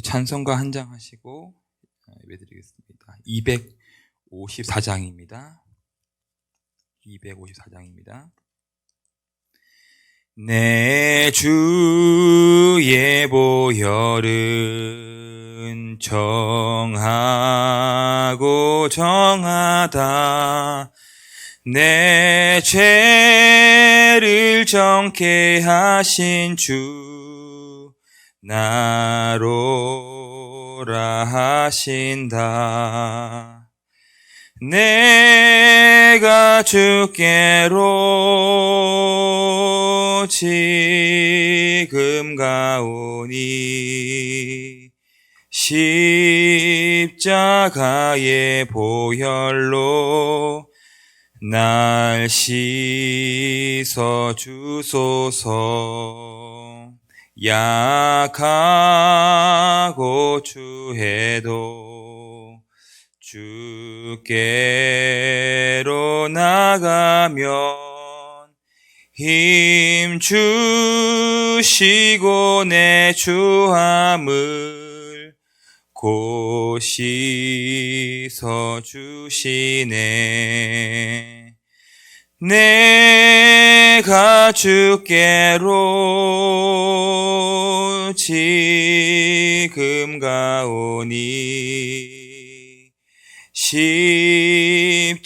찬송가 한 장 하시고 예배드리겠습니다. 254장입니다. 254장입니다. 내 주의 보혈은 정하고 정하다. 내 죄를 정케 하신 주 나로라 하신다. 내가 주께로 지금 가오니 십자가의 보혈로 날 씻어 주소서. 약하고 추해도 주께로 나가면 힘 주시고 내 주함을 곧 씻어 주시네. 내가 주께로 지금 가오니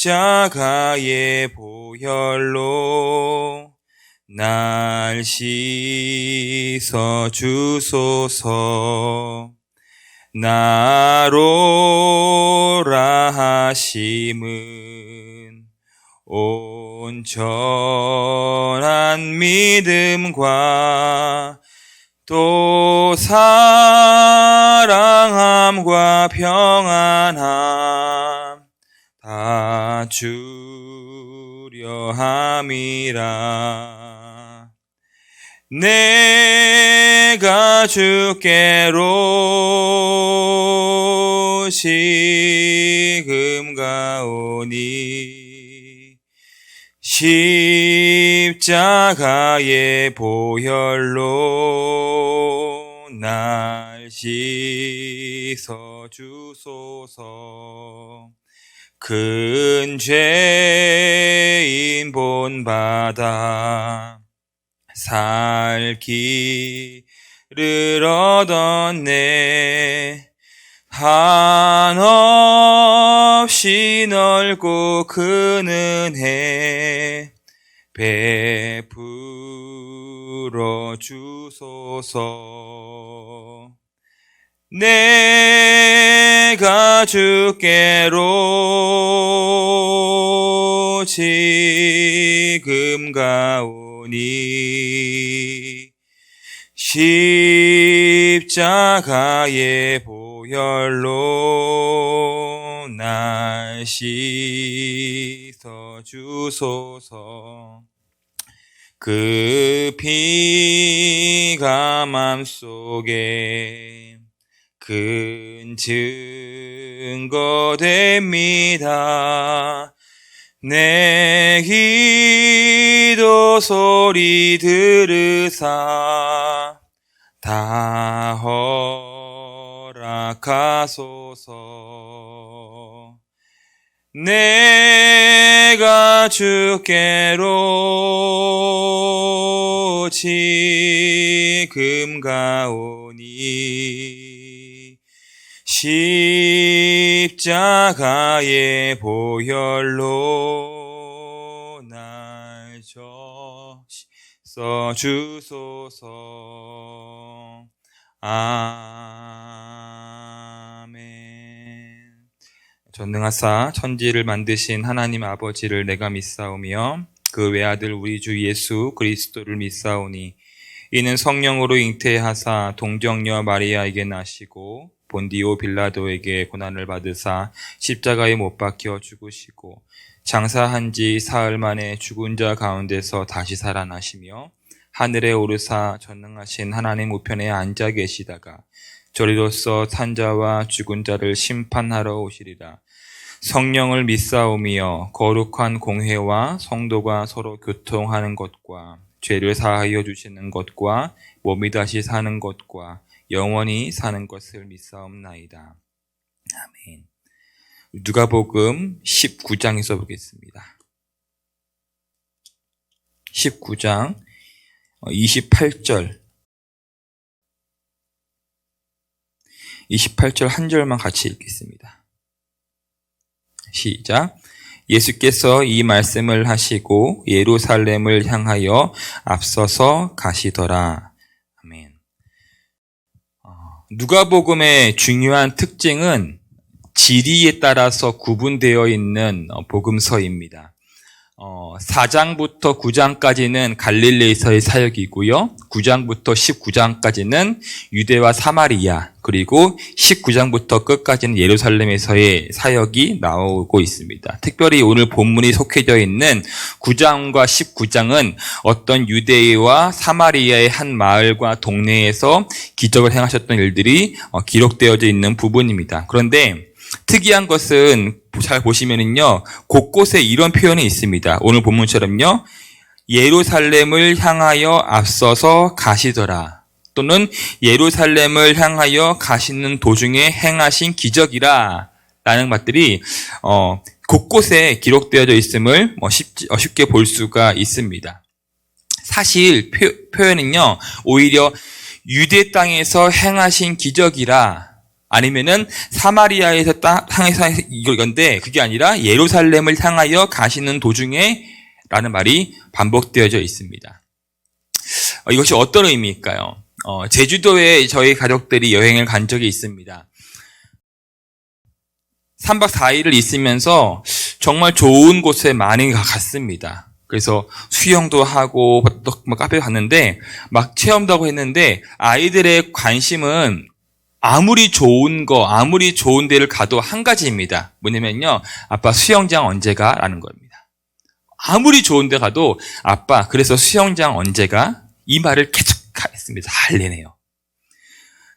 십자가의 보혈로 날 씻어 주소서. 나로라 하심은 온전한 믿음과 또 사랑함과 평안함 다 주려 함이라. 내가 주께로 지금 가오니 십자가의 보혈로 날 씻어 주소서. 큰 죄인 본받아 살 길을 얻었네. 한없이 넓고 큰 은혜 베풀어 주소서. 내가 주께로 지금 가오니 십자가의 보혈로 날 씻어 주소서. 그 피가 맘속에 큰 증거 됩니다. 내 기도 소리 들으사 다 허락하소서. 내가 주께로 지금 가오니 십자가의 보혈로 날 씻어 주소서. 아멘. 전능하사 천지를 만드신 하나님 아버지를 내가 믿사오며 그 외아들 우리 주 예수 그리스도를 믿사오니 이는 성령으로 잉태하사 동정녀 마리아에게 나시고 본디오 빌라도에게 고난을 받으사 십자가에 못 박혀 죽으시고 장사한 지 사흘 만에 죽은 자 가운데서 다시 살아나시며 하늘에 오르사 전능하신 하나님 우편에 앉아 계시다가 저리로서 산자와 죽은 자를 심판하러 오시리라. 성령을 믿사오며 거룩한 공회와 성도가 서로 교통하는 것과 죄를 사하여 주시는 것과 몸이 다시 사는 것과 영원히 사는 것을 믿사옵나이다. 아멘. 누가복음 19장에서 보겠습니다. 19장 28절 한 절만 같이 읽겠습니다. 시작. 예수께서 이 말씀을 하시고 예루살렘을 향하여 앞서서 가시더라. 아멘. 누가복음의 중요한 특징은 지리에 따라서 구분되어 있는 복음서입니다. 4장부터 9장까지는 갈릴리에서의 사역이고요. 9장부터 19장까지는 유대와 사마리아, 그리고 19장부터 끝까지는 예루살렘에서의 사역이 나오고 있습니다. 특별히 오늘 본문이 속해져 있는 9장과 19장은 어떤 유대와 사마리아의 한 마을과 동네에서 기적을 행하셨던 일들이 기록되어져 있는 부분입니다. 그런데 특이한 것은 잘 보시면은요, 곳곳에 이런 표현이 있습니다. 오늘 본문처럼요, 예루살렘을 향하여 앞서서 가시더라, 또는 예루살렘을 향하여 가시는 도중에 행하신 기적이라 라는 것들이 곳곳에 기록되어져 있음을 쉽게 볼 수가 있습니다. 사실 표현은요, 오히려 유대 땅에서 행하신 기적이라, 아니면은 사마리아에서 향해서 이건데, 그게 아니라 예루살렘을 향하여 가시는 도중에 라는 말이 반복되어져 있습니다. 이것이 어떤 의미일까요? 제주도에 저희 가족들이 여행을 간 적이 있습니다. 3박 4일을 있으면서 정말 좋은 곳에 많이 갔습니다. 그래서 수영도 하고 또 카페 갔는데 막 체험도 하고 했는데, 아이들의 관심은 아무리 좋은 데를 가도 한 가지입니다. 뭐냐면요, 아빠 수영장 언제 가? 라는 겁니다. 아무리 좋은 데 가도 아빠 그래서 수영장 언제 가? 이 말을 계속 했습니다. 잘 내네요.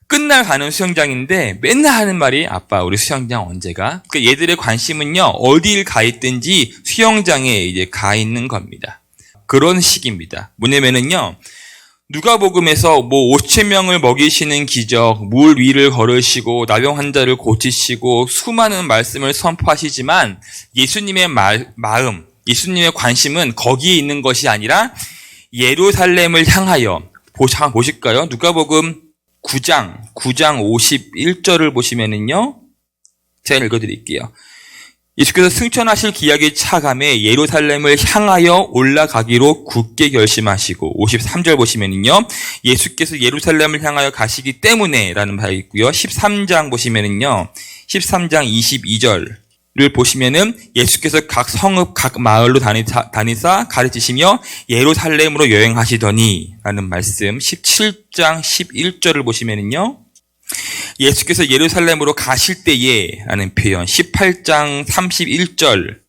끝날 가는 수영장인데 맨날 하는 말이 아빠 우리 수영장 언제 가? 그러니까 얘들의 관심은요, 어딜 가 있든지 수영장에 이제 가 있는 겁니다. 그런 식입니다. 뭐냐면은요, 누가복음에서 5,000명을 먹이시는 기적, 물 위를 걸으시고 나병 환자를 고치시고 수많은 말씀을 선포하시지만 예수님의 마음, 예수님의 관심은 거기에 있는 것이 아니라 예루살렘을 향하여, 한번 보실까요? 누가복음 9장 51절을 보시면은요, 제가 읽어드릴게요. 예수께서 승천하실 기약이 차감해 예루살렘을 향하여 올라가기로 굳게 결심하시고, 53절 보시면은요, 예수께서 예루살렘을 향하여 가시기 때문에 라는 바가 있고요. 13장 보시면은요, 13장 22절을 보시면은 예수께서 각 성읍 각 마을로 다니사 가르치시며 예루살렘으로 여행하시더니 라는 말씀, 17장 11절을 보시면은요, 예수께서 예루살렘으로 가실 때에 라는 표현, 18장 31절,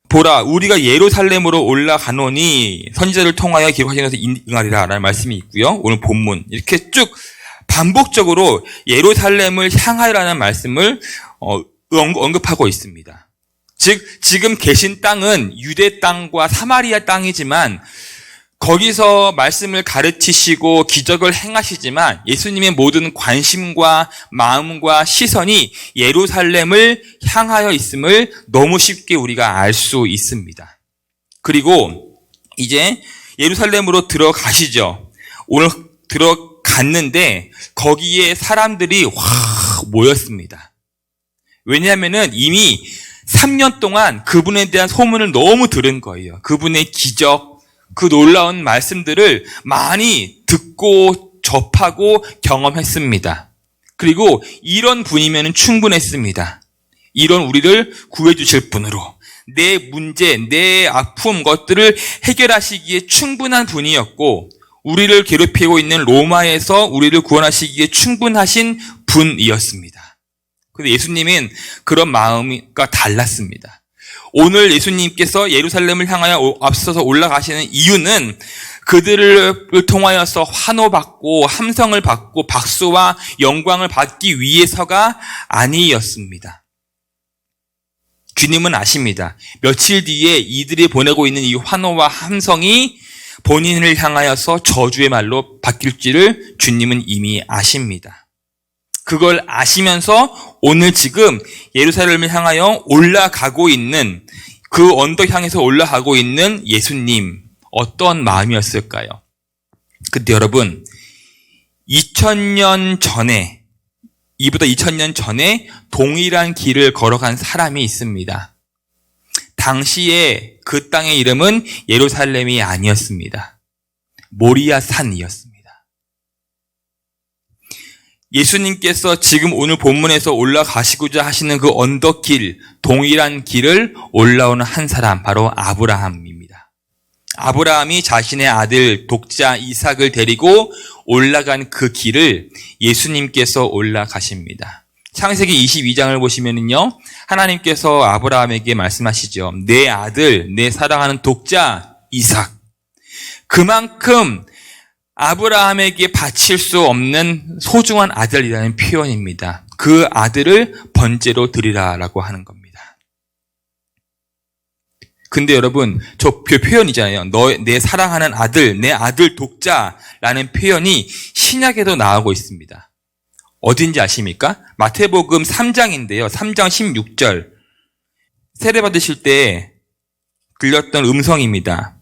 보라 우리가 예루살렘으로 올라가노니 선지자를 통하여 기록하신 것을 인하리라 라는 말씀이 있고요. 오늘 본문 이렇게 쭉 반복적으로 예루살렘을 향하라는 말씀을 언급하고 있습니다. 즉 지금 계신 땅은 유대 땅과 사마리아 땅이지만 거기서 말씀을 가르치시고 기적을 행하시지만 예수님의 모든 관심과 마음과 시선이 예루살렘을 향하여 있음을 너무 쉽게 우리가 알 수 있습니다. 그리고 이제 예루살렘으로 들어가시죠. 오늘 들어갔는데 거기에 사람들이 확 모였습니다. 왜냐하면은 이미 3년 동안 그분에 대한 소문을 너무 들은 거예요. 그분의 기적, 그 놀라운 말씀들을 많이 듣고 접하고 경험했습니다. 그리고 이런 분이면 충분했습니다. 이런 우리를 구해주실 분으로 내 문제, 내 아픔 것들을 해결하시기에 충분한 분이었고, 우리를 괴롭히고 있는 로마에서 우리를 구원하시기에 충분하신 분이었습니다. 그런데 예수님은 그런 마음과 달랐습니다. 오늘 예수님께서 예루살렘을 향하여 앞서서 올라가시는 이유는 그들을 통하여서 환호받고 함성을 받고 박수와 영광을 받기 위해서가 아니었습니다. 주님은 아십니다. 며칠 뒤에 이들이 보내고 있는 이 환호와 함성이 본인을 향하여서 저주의 말로 바뀔지를 주님은 이미 아십니다. 그걸 아시면서 오늘 지금 예루살렘을 향하여 올라가고 있는, 그 언덕 향해서 올라가고 있는 예수님, 어떤 마음이었을까요? 근데 여러분, 2000년 전에, 이보다 2000년 전에 동일한 길을 걸어간 사람이 있습니다. 당시에 그 땅의 이름은 예루살렘이 아니었습니다. 모리아 산이었습니다. 예수님께서 지금 오늘 본문에서 올라가시고자 하시는 그 언덕길, 동일한 길을 올라오는 한 사람, 바로 아브라함입니다. 아브라함이 자신의 아들 독자 이삭을 데리고 올라간 그 길을 예수님께서 올라가십니다. 창세기 22장을 보시면은요, 하나님께서 아브라함에게 말씀하시죠. 내 아들, 내 사랑하는 독자 이삭. 그만큼 아브라함에게 바칠 수 없는 소중한 아들이라는 표현입니다. 그 아들을 번제로 드리라라고 하는 겁니다. 근데 여러분, 저 표현이잖아요. 내 사랑하는 아들, 내 아들 독자라는 표현이 신약에도 나오고 있습니다. 어딘지 아십니까? 마태복음 3장인데요. 3장 16절. 세례 받으실 때 들렸던 음성입니다.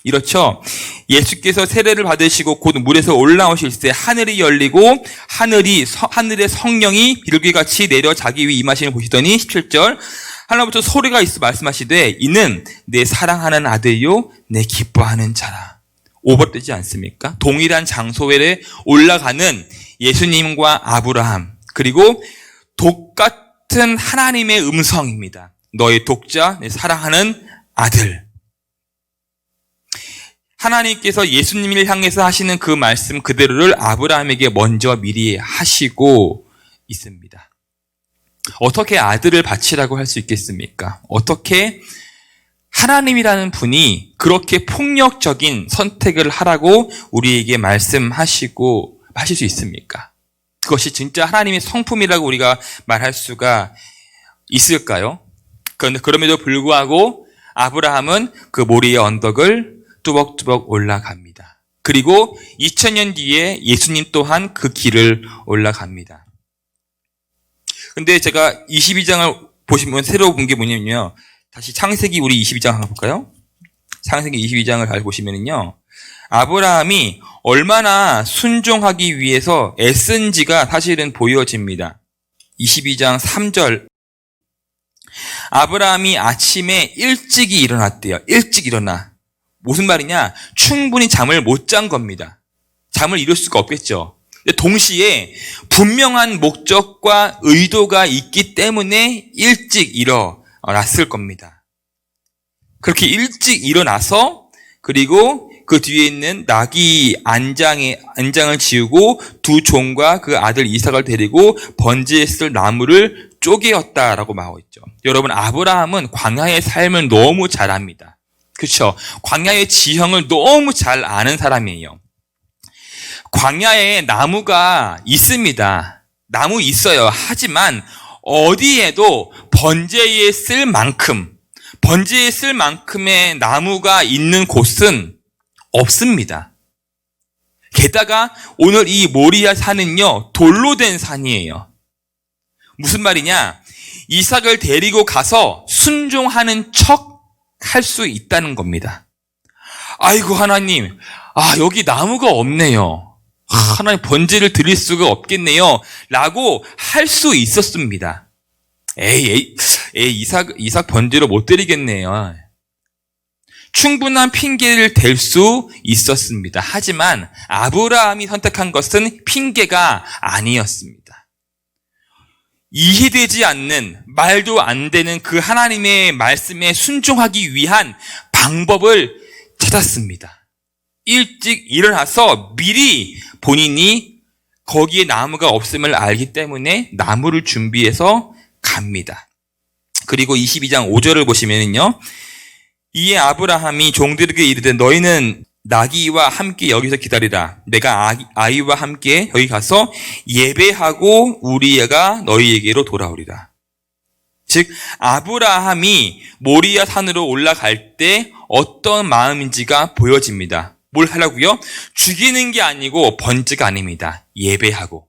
이렇죠. 예수께서 세례를 받으시고 곧 물에서 올라오실 때 하늘이 열리고 하늘의 성령이 비둘기같이 내려 자기 위에 임하시는 보시더니 17절 하나님부터 소리가 있어 말씀하시되 이는 내 사랑하는 아들요 내 기뻐하는 자라. 오버되지 않습니까? 동일한 장소에 올라가는 예수님과 아브라함, 그리고 똑같은 하나님의 음성입니다. 너의 독자, 내 사랑하는 아들. 하나님께서 예수님을 향해서 하시는 그 말씀 그대로를 아브라함에게 먼저 미리 하시고 있습니다. 어떻게 아들을 바치라고 할 수 있겠습니까? 어떻게 하나님이라는 분이 그렇게 폭력적인 선택을 하라고 우리에게 말씀하시고 하실 수 있습니까? 그것이 진짜 하나님의 성품이라고 우리가 말할 수가 있을까요? 그런데 그럼에도 불구하고 아브라함은 그 모리의 언덕을 뚜벅뚜벅 올라갑니다. 그리고 2000년 뒤에 예수님 또한 그 길을 올라갑니다. 근데 제가 22장을 보시면 새로 본 게 뭐냐면요. 다시 창세기 우리 22장 한번 볼까요? 창세기 22장을 잘 보시면은요. 아브라함이 얼마나 순종하기 위해서 애쓴지가 사실은 보여집니다. 22장 3절. 아브라함이 아침에 일찍이 일어났대요. 일찍 일어나. 무슨 말이냐? 충분히 잠을 못 잔 겁니다. 잠을 이룰 수가 없겠죠. 동시에 분명한 목적과 의도가 있기 때문에 일찍 일어났을 겁니다. 그렇게 일찍 일어나서 그리고 그 뒤에 있는 나귀 안장을 지우고 두 종과 그 아들 이삭을 데리고 번제에 쓸 나무를 쪼개었다라고 말하고 있죠. 여러분, 아브라함은 광야의 삶을 너무 잘 압니다. 그렇죠? 광야의 지형을 너무 잘 아는 사람이에요. 광야에 나무가 있습니다. 나무 있어요. 하지만 어디에도 번제에 쓸 만큼의 나무가 있는 곳은 없습니다. 게다가 오늘 이 모리아 산은요, 돌로 된 산이에요. 무슨 말이냐? 이삭을 데리고 가서 순종하는 척 할 수 있다는 겁니다. 아이고 하나님, 여기 나무가 없네요. 하나님 번제를 드릴 수가 없겠네요. 라고 할 수 있었습니다. 이삭 번제로 못 드리겠네요. 충분한 핑계를 댈 수 있었습니다. 하지만 아브라함이 선택한 것은 핑계가 아니었습니다. 이해되지 않는, 말도 안 되는 그 하나님의 말씀에 순종하기 위한 방법을 찾았습니다. 일찍 일어나서 미리 본인이 거기에 나무가 없음을 알기 때문에 나무를 준비해서 갑니다. 그리고 22장 5절을 보시면요. 이에 아브라함이 종들에게 이르되 너희는 나귀와 함께 여기서 기다리라. 내가 아이와 함께 여기 가서 예배하고 우리 애가 너희에게로 돌아오리라. 즉 아브라함이 모리아 산으로 올라갈 때 어떤 마음인지가 보여집니다. 뭘 하라고요? 죽이는 게 아니고 번제가 아닙니다. 예배하고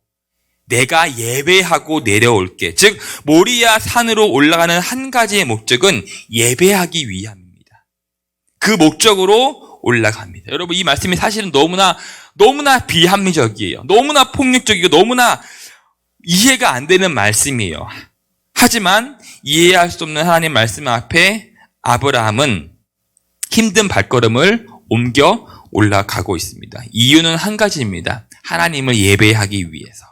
내가 예배하고 내려올게. 즉 모리아 산으로 올라가는 한 가지의 목적은 예배하기 위함입니다. 그 목적으로 올라갑니다. 여러분, 이 말씀이 사실은 너무나 비합리적이에요. 너무나 폭력적이고 너무나 이해가 안 되는 말씀이에요. 하지만 이해할 수 없는 하나님 말씀 앞에 아브라함은 힘든 발걸음을 옮겨 올라가고 있습니다. 이유는 한 가지입니다. 하나님을 예배하기 위해서.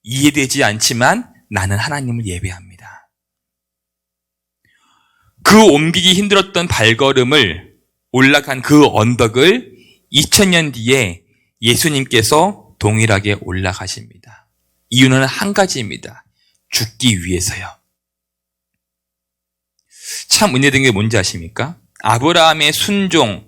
이해되지 않지만 나는 하나님을 예배합니다. 그 옮기기 힘들었던 발걸음을 올라간 그 언덕을 2000년 뒤에 예수님께서 동일하게 올라가십니다. 이유는 한 가지입니다. 죽기 위해서요. 참 은혜된 게 뭔지 아십니까? 아브라함의 순종,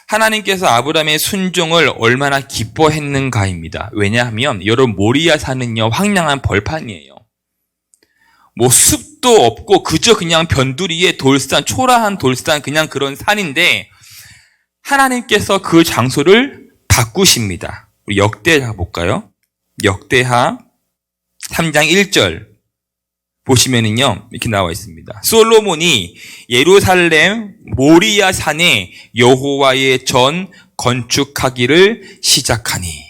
하나님께서 아브라함의 순종을 얼마나 기뻐했는가입니다. 왜냐하면 여러분, 모리아 산은요 황량한 벌판이에요. 뭐 숲도 없고 그저 그냥 변두리에 돌산, 초라한 돌산, 그냥 그런 산인데 하나님께서 그 장소를 바꾸십니다. 우리 역대하 볼까요? 역대하 3장 1절 보시면은요 이렇게 나와 있습니다. 솔로몬이 예루살렘 모리아 산에 여호와의 전 건축하기를 시작하니,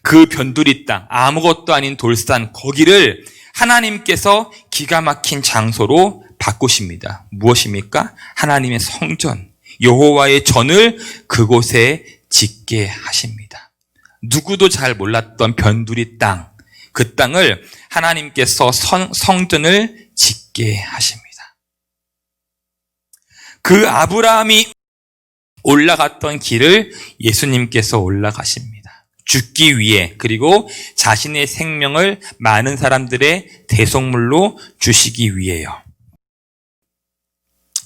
그 변두리 땅, 아무것도 아닌 돌산, 거기를 하나님께서 기가 막힌 장소로 바꾸십니다. 무엇입니까? 하나님의 성전, 여호와의 전을 그곳에 짓게 하십니다. 누구도 잘 몰랐던 변두리 땅, 그 땅을 하나님께서 성전을 짓게 하십니다. 그 아브라함이 올라갔던 길을 예수님께서 올라가십니다. 죽기 위해, 그리고 자신의 생명을 많은 사람들의 대속물로 주시기 위해요.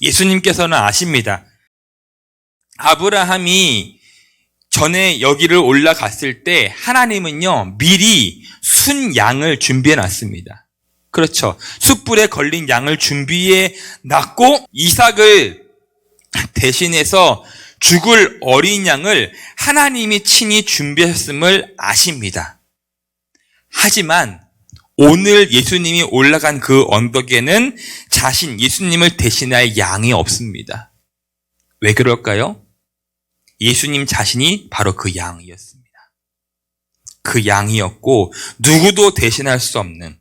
예수님께서는 아십니다. 아브라함이 전에 여기를 올라갔을 때 하나님은요 미리 순 양을 준비해 놨습니다. 그렇죠. 숯불에 걸린 양을 준비해 놨고 이삭을 대신해서 죽을 어린 양을 하나님이 친히 준비했음을 아십니다. 하지만 오늘 예수님이 올라간 그 언덕에는 예수님을 대신할 양이 없습니다. 왜 그럴까요? 예수님 자신이 바로 그 양이었습니다. 그 양이었고 누구도 대신할 수 없는,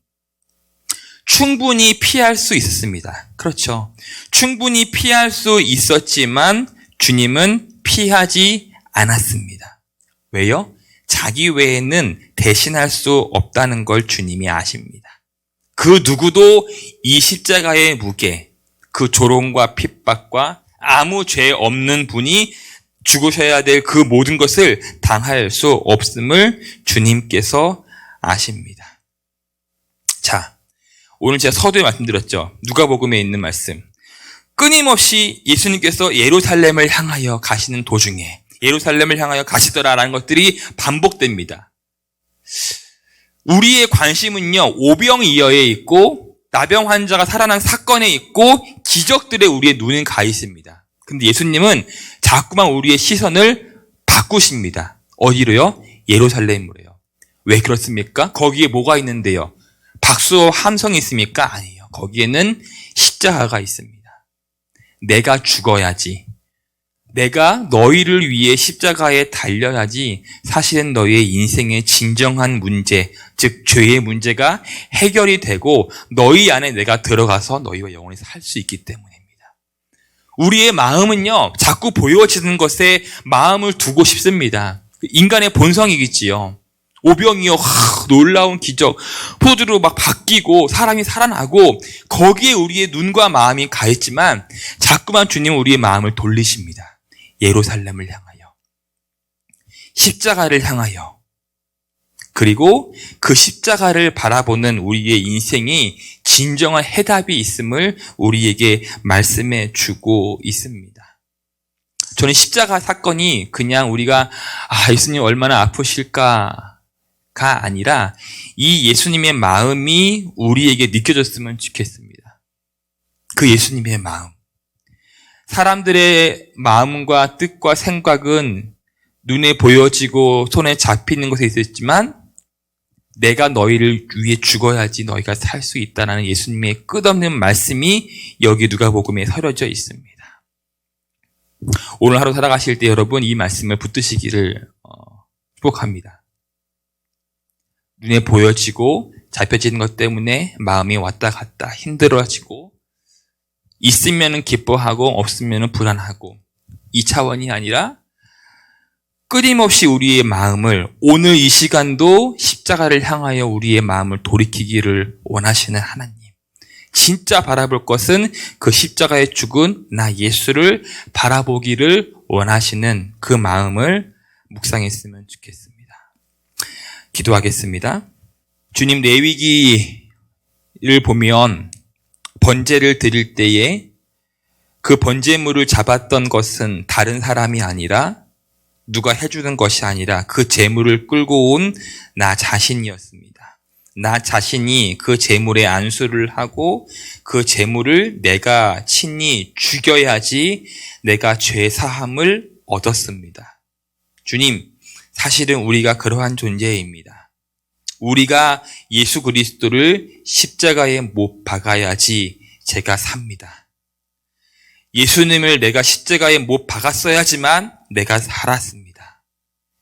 충분히 피할 수 있었습니다. 그렇죠. 충분히 피할 수 있었지만 주님은 피하지 않았습니다. 왜요? 자기 외에는 대신할 수 없다는 걸 주님이 아십니다. 그 누구도 이 십자가의 무게, 그 조롱과 핍박과 아무 죄 없는 분이 죽으셔야 될 그 모든 것을 당할 수 없음을 주님께서 아십니다. 자, 오늘 제가 서두에 말씀드렸죠. 누가복음에 있는 말씀. 끊임없이 예수님께서 예루살렘을 향하여 가시는 도중에 예루살렘을 향하여 가시더라라는 것들이 반복됩니다. 우리의 관심은요, 오병이어에 있고 나병 환자가 살아난 사건에 있고 기적들에 우리의 눈은 가 있습니다. 근데 예수님은 자꾸만 우리의 시선을 바꾸십니다. 어디로요? 예루살렘으로요. 왜 그렇습니까? 거기에 뭐가 있는데요? 박수와 함성이 있습니까? 아니에요. 거기에는 십자가가 있습니다. 내가 죽어야지, 내가 너희를 위해 십자가에 달려야지 사실은 너희의 인생의 진정한 문제, 즉 죄의 문제가 해결이 되고 너희 안에 내가 들어가서 너희와 영원히 살 수 있기 때문입니다. 우리의 마음은요 자꾸 보여지는 것에 마음을 두고 싶습니다. 인간의 본성이겠지요. 오병이어 놀라운 기적, 포도로 막 바뀌고 사람이 살아나고 거기에 우리의 눈과 마음이 가 있지만 자꾸만 주님은 우리의 마음을 돌리십니다. 예루살렘을 향하여, 십자가를 향하여. 그리고 그 십자가를 바라보는 우리의 인생이 진정한 해답이 있음을 우리에게 말씀해 주고 있습니다. 저는 십자가 사건이 그냥 우리가 예수님 얼마나 아프실까가 아니라 이 예수님의 마음이 우리에게 느껴졌으면 좋겠습니다. 그 예수님의 마음. 사람들의 마음과 뜻과 생각은 눈에 보여지고 손에 잡히는 것에 있었지만 내가 너희를 위해 죽어야지 너희가 살 수 있다는 예수님의 끝없는 말씀이 여기 누가복음에 서려져 있습니다. 오늘 하루 살아가실 때 여러분 이 말씀을 붙드시기를 축복합니다. 눈에 보여지고 잡혀지는 것 때문에 마음이 왔다 갔다 힘들어지고 있으면 기뻐하고 없으면 불안하고 이 차원이 아니라 끊임없이 우리의 마음을 오늘 이 시간도 십자가를 향하여 우리의 마음을 돌이키기를 원하시는 하나님. 진짜 바라볼 것은 그 십자가에 죽은 나 예수를 바라보기를 원하시는 그 마음을 묵상했으면 좋겠습니다. 기도하겠습니다. 주님, 레위기를 보면 번제를 드릴 때에 그 번제물을 잡았던 것은 다른 사람이 아니라 누가 해주는 것이 아니라 그 제물을 끌고 온 나 자신이었습니다. 나 자신이 그 제물에 안수를 하고 그 제물을 내가 친히 죽여야지 내가 죄 사함을 얻었습니다. 주님, 사실은 우리가 그러한 존재입니다. 우리가 예수 그리스도를 십자가에 못 박아야지 제가 삽니다. 예수님을 내가 십자가에 못 박았어야지만 내가 살았습니다.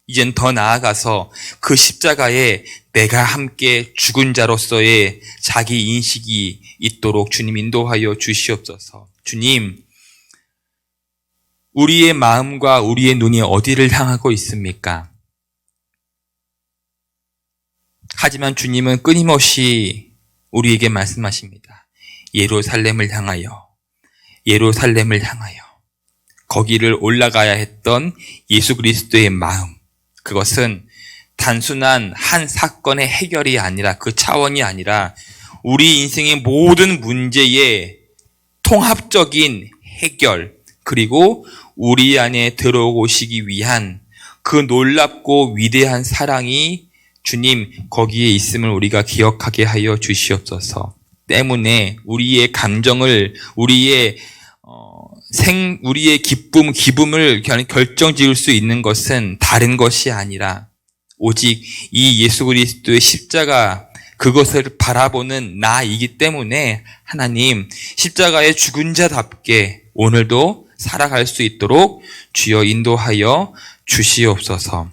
이젠 더 나아가서 그 십자가에 내가 함께 죽은 자로서의 자기 인식이 있도록 주님 인도하여 주시옵소서. 주님, 우리의 마음과 우리의 눈이 어디를 향하고 있습니까? 하지만 주님은 끊임없이 우리에게 말씀하십니다. 예루살렘을 향하여, 예루살렘을 향하여. 거기를 올라가야 했던 예수 그리스도의 마음, 그것은 단순한 한 사건의 해결이 아니라 그 차원이 아니라 우리 인생의 모든 문제의 통합적인 해결, 그리고 우리 안에 들어오시기 위한 그 놀랍고 위대한 사랑이 주님 거기에 있음을 우리가 기억하게 하여 주시옵소서. 때문에 우리의 감정을, 우리의 기쁨, 기쁨을 결정 지을 수 있는 것은 다른 것이 아니라 오직 이 예수 그리스도의 십자가, 그것을 바라보는 나이기 때문에 하나님 십자가의 죽은 자답게 오늘도 살아갈 수 있도록 주여 인도하여 주시옵소서.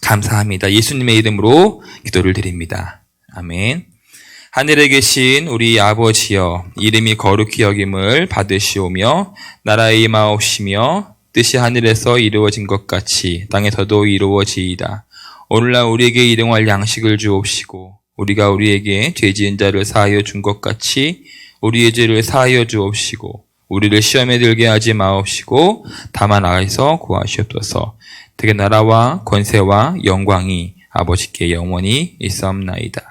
감사합니다. 예수님의 이름으로 기도를 드립니다. 아멘. 하늘에 계신 우리 아버지여, 이름이 거룩히 여김을 받으시오며 나라의 임하옵시며 뜻이 하늘에서 이루어진 것 같이 땅에서도 이루어지이다. 오늘날 우리에게 일용할 양식을 주옵시고 우리가 우리에게 죄 지은 자를 사하여 준 것 같이 우리의 죄를 사하여 주옵시고 우리를 시험에 들게 하지 마옵시고 다만 악에서 구하시옵소서. 되게 나라와 권세와 영광이 아버지께 영원히 있사옵나이다.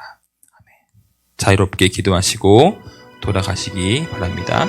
자유롭게 기도하시고 돌아가시기 바랍니다.